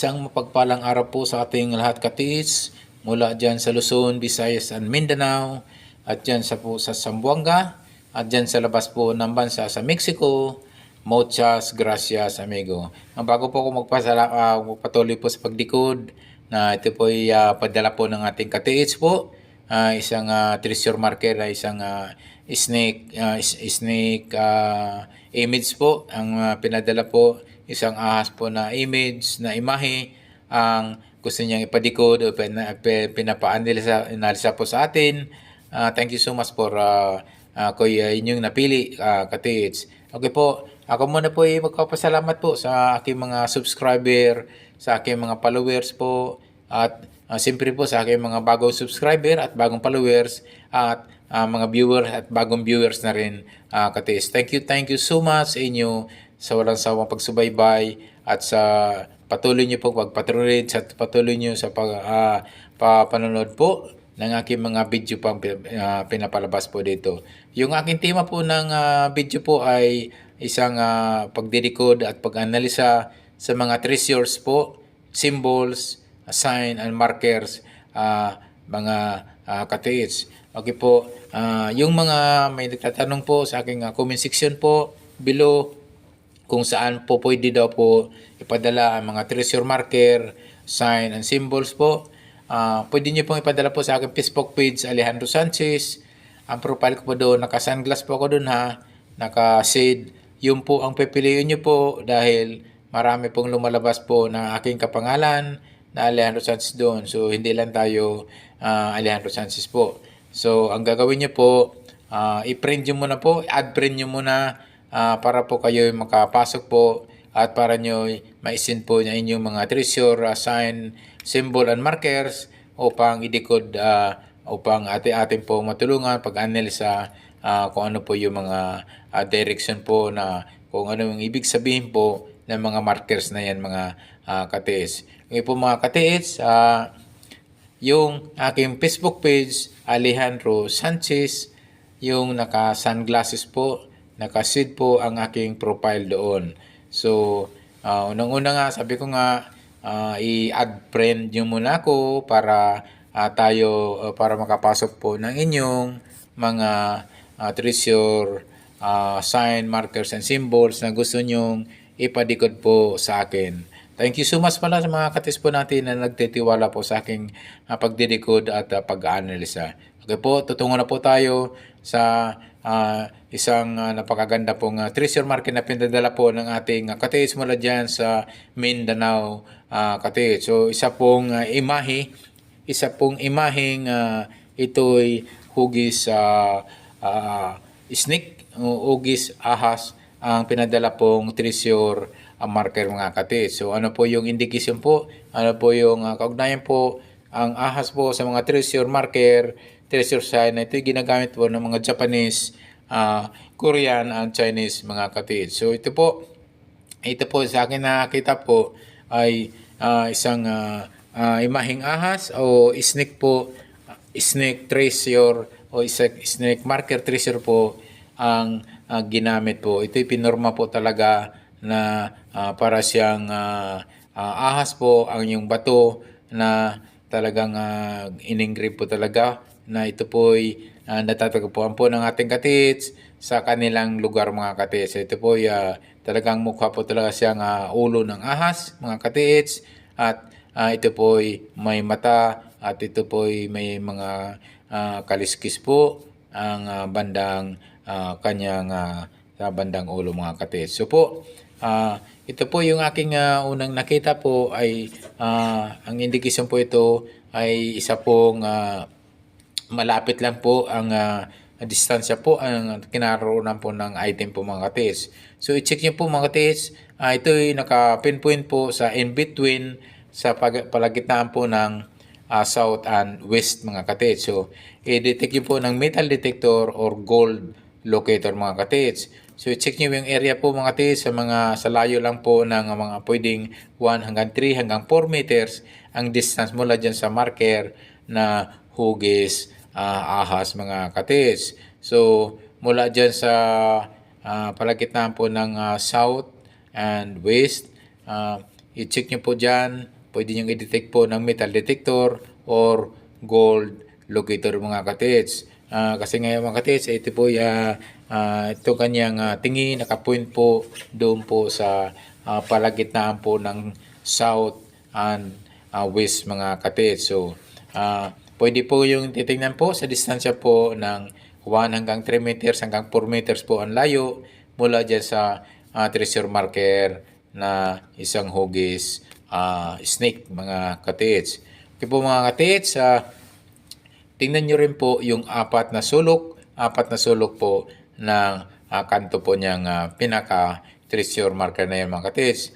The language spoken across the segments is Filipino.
Isang mapagpalang araw po sa ating lahat katiis mula dyan sa Luzon, Visayas at Mindanao at dyan sa Zamboanga at dyan sa labas po ng bansa sa Mexico. Muchas gracias amigo. Ang bago po ako magpatuloy po sa pagdikod na ito po ay padala po ng ating katiis po. Isang treasure marker, isang snake image po ang pinadala po, isang ahas po na image na imahe ang gusto niyang ipadikod o pinapaanalisa po sa atin. Thank you so much for kuya inyong napili katids. Okay po, ako muna po ay magpapasalamat po sa aking mga subscriber, sa aking mga followers po at siyempre po sa aking mga bagong subscriber at bagong followers at mga viewers at bagong viewers na rin katiis. Thank you so much sa inyo sa walang sawang pagsubaybay at sa patuloy niyo po pagpatuloy at patuloy niyo sa panonood po ng aking mga video pang pinapalabas po dito. Yung aking tema po ng video po ay isang pagdidikod at pag-analisa sa mga treasures po, symbols, sign and markers, mga katiis. Okay po, yung mga may nagtatanong po sa aking comment section po below kung saan po pwede daw po ipadala ang mga treasure marker, sign and symbols po. Pwede nyo pong ipadala po sa aking Facebook page, Alejandro Sanchez. Ang profile ko po doon, naka-sunglass po ako doon naka-shade. Yun po ang pipiliin nyo po dahil marami pong lumalabas po na aking kapangalan na Alejandro Sanchez doon. So, hindi lang tayo Alejandro Sanchez po. So, ang gagawin nyo po, i-print nyo muna po, add print nyo muna para po kayo makapasok po at para nyo maisin po na inyong mga treasure, sign, symbol and markers upang i-decode upang atin po matulungan pag-analisa kung ano po yung mga direction po na kung ano yung ibig sabihin po ng mga markers na yan mga katiis. Ngayon po mga katiis, yung aking Facebook page, Alejandro Sanchez, yung naka-sunglasses po, naka-shade po ang aking profile doon. So, unang-una nga, sabi ko nga, i-add friend nyo muna ako para para makapasok po ng inyong mga treasure, sign, markers, and symbols na gusto nyong ipadikod po sa akin. Thank you so much pala sa mga katis po natin na nagtitiwala po sa aking pagdidikod at pag-aanalisa. Okay po, tutungo na po tayo sa isang napakaganda pong treasure market na pinadala po ng ating katiis mula dyan sa Mindanao katiis. So isa pong imaheng ito'y hugis snake o hugis ahas ang pinadala pong treasure marker mga katiis. So ano po yung indication po? Ano po yung kaugnayan po? Ang ahas po sa mga treasure marker, treasure sign na ito'y ginagamit po ng mga Japanese, Korean and Chinese mga katiis. So ito po sa akin nakita po ay isang imaheng ahas o snake po, snake treasure o snake marker treasure po ang ginamit po. Ito'y pinorma po talaga na para siyang ahas po ang yung bato na talagang in-engrave po talaga na ito po'y natatagpuan po ng ating katiis sa kanilang lugar mga katiis. Ito po talagang mukha po talaga siyang ulo ng ahas mga katiis at ito po'y may mata at ito po'y may mga kaliskis po ang bandang kanyang sa bandang ulo mga katiis. So po, ito po yung aking unang nakita po ay ang indikasyon po ito ay isa pong malapit lang po ang distansya po ang kinaroonan po ng item po mga katiis. So i-check nyo po mga katiis, ito ay naka-pinpoint po sa in-between sa palagitnaan po ng south and west mga katiis. So i-detect nyo po ng metal detector or gold locator mga katiis. So i-check nyo yung area po mga katiis sa layo lang po ng mga pwedeng 1 hanggang 3 hanggang 4 meters ang distance mula dyan sa marker na hugis ahas mga katiis. So mula dyan sa palagitnaan po ng south and west, i-check nyo po dyan. Pwede nyo i-detect po ng metal detector or gold locator mga katits. Kasi ngayon mga katits, ito po ito kanyang tingin, nakapoint po doon po sa palagitnaan po ng south and west mga katits. So, pwede po yung titingnan po sa distansya po ng 1 hanggang 3 meters hanggang 4 meters po ang layo mula dyan sa treasure marker na isang hugis snake mga katits. Okay po mga katits, tingnan nyo rin po yung apat na sulok po ng kanto po niyang pinaka treasure marker na yan mga katits.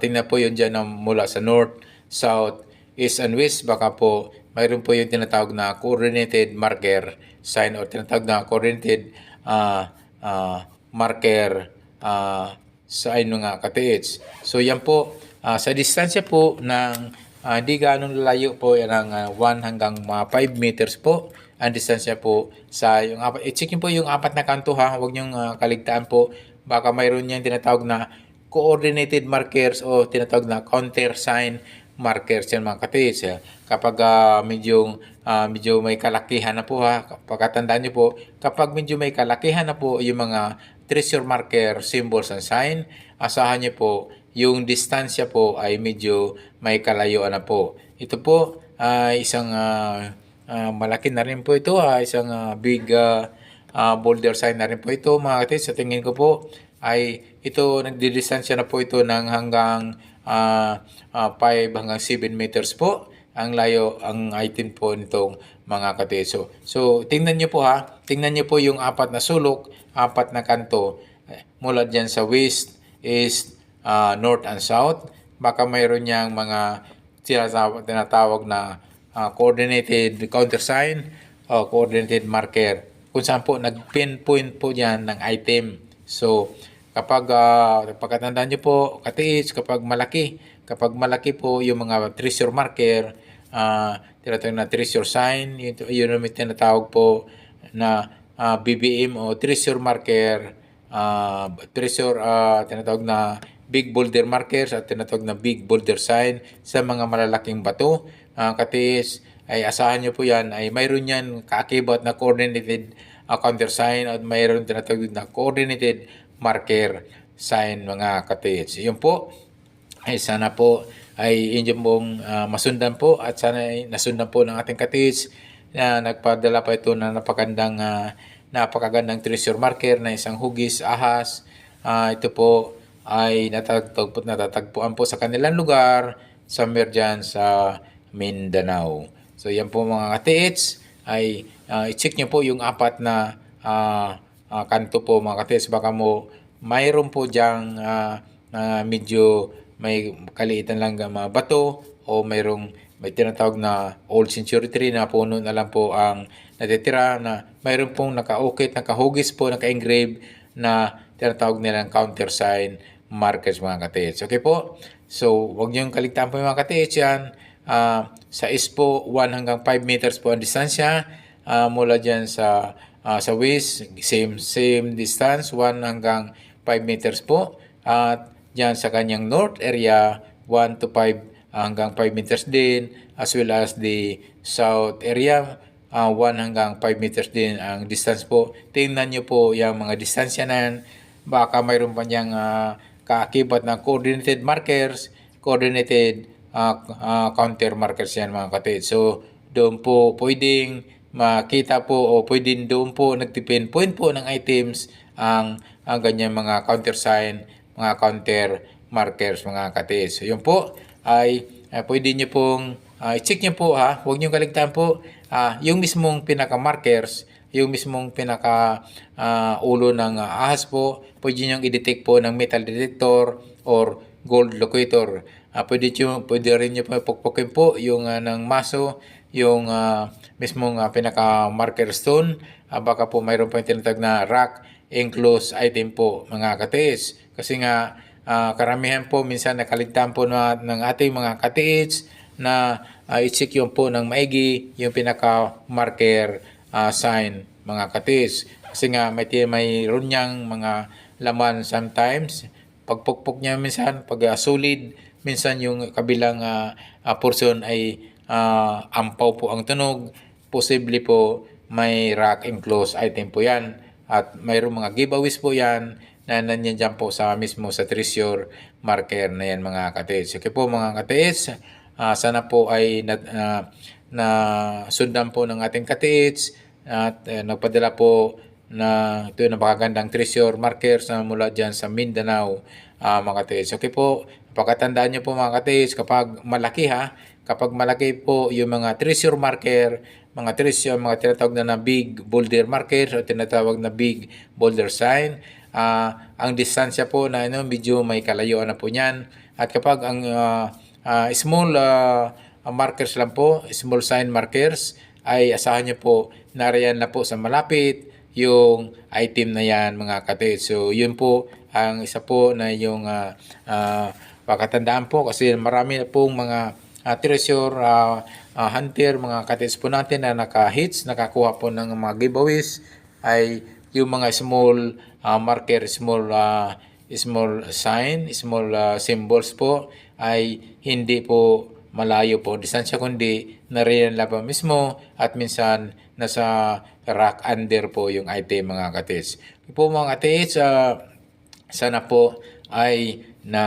Tingnan po yun dyan mula sa north, south, east and west. Baka po mayroon po yung tinatawag na coordinated marker sign o tinatawag na coordinated marker sign mga katits. So yan po, sa distansya po ng di ganong layo po yan ng 1 hanggang 5 meters po ang distansya po sa yung apat. I-check nyo po yung apat na kanto ha. Huwag nyo kaligtaan po. Baka mayroon yan tinatawag na coordinated markers o tinatawag na counter sign markers yan mga katits. Kapag medyo may kalakihan na po ha. Pagkatandaan nyo po, kapag medyo may kalakihan na po yung mga treasure marker symbols and sign, asahan nyo po yung distansya po ay medyo may kalayuan na po. Ito po isang malaki na rin po ito, isang big boulder sign na rin po ito mga katits. Sa tingin ko po ay ito nagdidistansya na po ito ng hanggang 5 hanggang 7 meters po ang layo ang item po nitong mga katits. So tingnan nyo po ha, tingnan nyo po yung apat na sulok, apat na kanto mula dyan sa west, east, north and south. Baka mayroon niyang mga tinatawag na coordinated countersign o coordinated marker kung saan po nag-pinpoint po yan ng item. So kapag pagkatandaan nyo po katits, kapag malaki po yung mga treasure marker, tinatawag na treasure sign, yun yung tinatawag po na BBM o treasure marker, tinatawag na big boulder markers at tinatawag na big boulder sign sa mga malalaking bato. Katis ay asahan nyo po yan ay mayroon yan kaakibat na coordinated counter sign at mayroon tinatawag na coordinated marker sign mga katis. Yun po ay sana po ay inyo pong masundan po at sana ay nasundan po ng ating katis na nagpadala pa ito na napakagandang treasure marker na isang hugis ahas. Ito po ay natatagpuan po sa kanilang lugar somewhere dyan sa Mindanao. So yan po mga katiits ay i-check nyo po yung apat na kanto po mga katiits. Baka mo mayroon po dyang medyo may kaliitan lang mga bato o may tinatawag na old century tree na puno na lang po ang natitira na mayroon pong nakaukit, nakahugis po, naka-engrave na tinatawag nilang countersign markers mga katits. Okay po? So, huwag niyong kaligtaan po mga katits yan. Sa east po, 1 hanggang 5 meters po ang distansya. Mula dyan sa west, same distance, 1 hanggang 5 meters po. At dyan sa kanyang north area, 1 to 5 hanggang 5 meters din. As well as the south area, 1 hanggang 5 meters din ang distance po. Tingnan nyo po yung mga distansya na yan. Baka mayroon pa niyang kaakibat na coordinated markers, coordinated counter markers yan mga katid. So, doon po pwedeng makita po o pwedeng doon po nagpipinpoint po ng items ang ganyan mga counter sign, mga counter markers mga katid. So, yun po ay pwede nyo pong i-check nyo po ha. Huwag nyo kaligtaan po yung mismong pinaka-markers, yung mismong pinaka ulo ng ahas po, pwede nyo i-detect po ng metal detector or gold locator. Pwede rin nyo po pukpukin po yung ng maso, yung mismong pinaka-marker stone. Baka po mayroon pa yung tinatag na rock enclosed item po mga katiis. Kasi nga karamihan po minsan nakaligtaan po ng ating mga katiis na i-check yung po ng maigi yung pinaka-marker sign mga katis. Kasi nga mayroon niyang mga laman sometimes. Pagpukpok niya minsan, pag solid, minsan yung kabilang portion ay ampaw po ang tunog, posible po may rack and close item po yan. At mayroong mga giveaways po yan na nandiyan dyan po sa mismo sa treasure marker na yan mga katiits. Okay po mga katiits, sana po ay na sundan po ng ating katiits at nagpadala po na ito yung napakagandang treasure markers na mula dyan sa Mindanao mga katiits. Okay po, pagkatandaan nyo po mga katiits, kapag malaki kapag malaki po yung mga treasure marker, mga treasure, mga tinatawag na big boulder markers o tinatawag na big boulder sign, ang distansya po na medyo may kalayuan na po niyan. At kapag ang small markers lang po, small sign markers, ay asahan nyo po nariyan na po sa malapit yung item na yan mga katiits. So yun po ang isa po na yung pakatandaan po, kasi marami na pong mga treasure hunter, mga katiits po natin na naka-hits, nakakuha po ng mga giveaways, ay yung mga small marker, small sign, small symbols po ay hindi po malayo po distansya, kundi nariyan lang po mismo at minsan nasa rack under po yung item mga katiits. Po mga katiits, sana po ay na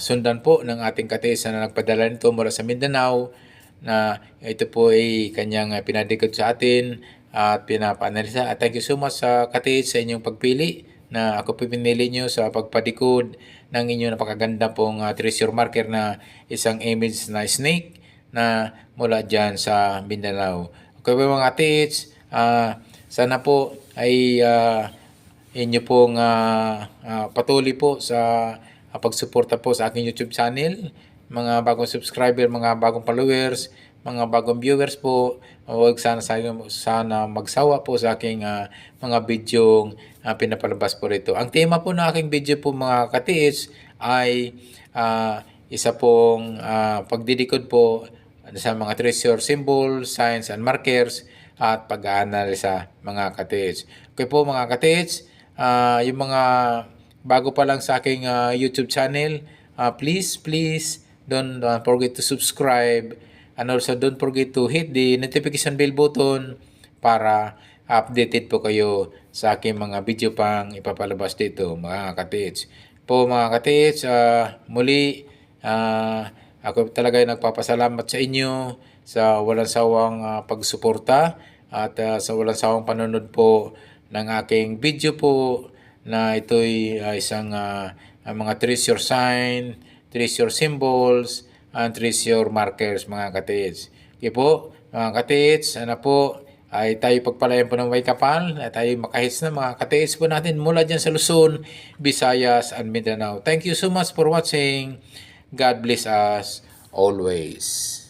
sundan po ng ating katiits na nagpadala nito mula sa Mindanao, na ito po ay kanyang pinadikot sa atin at pinapaanalisa. At thank you so much sa katiits sa inyong pagpili, na ako po pinili nyo sa pagpadikod ng inyong napakaganda pong treasure marker na isang image na snake na mula dyan sa Mindanao. Okay po mga katiits, sana po ay inyo pong patuloy po sa pagsuporta po sa aking YouTube channel. Mga bagong subscriber, mga bagong followers, mga bagong viewers po, huwag sana magsawa po sa aking mga bidyong pinapalabas po rito. Ang tema po ng aking video po mga katiits ay isa pong pagdidikod po sa mga treasure symbols, signs and markers at pag-aanalisa mga katiits. Okay po mga katiits, yung mga bago pa lang sa aking YouTube channel, please don't forget to subscribe, and also don't forget to hit the notification bell button para updated po kayo sa aking mga video pang ipapalabas dito mga katiits. Po mga katiits, muli ako talaga ay nagpapasalamat sa inyo sa walang sawang pagsuporta at sa walang sawang panonood po ng aking video po, na ito'y isang mga treasure sign, treasure symbols, and treasure markers mga katiits. Okay po mga katiits, sana po ay tayo pagpalayan po ng may kapal at tayo makahits na mga katiits po natin mula dyan sa Luzon, Visayas, and Mindanao. Thank you so much for watching. God bless us always.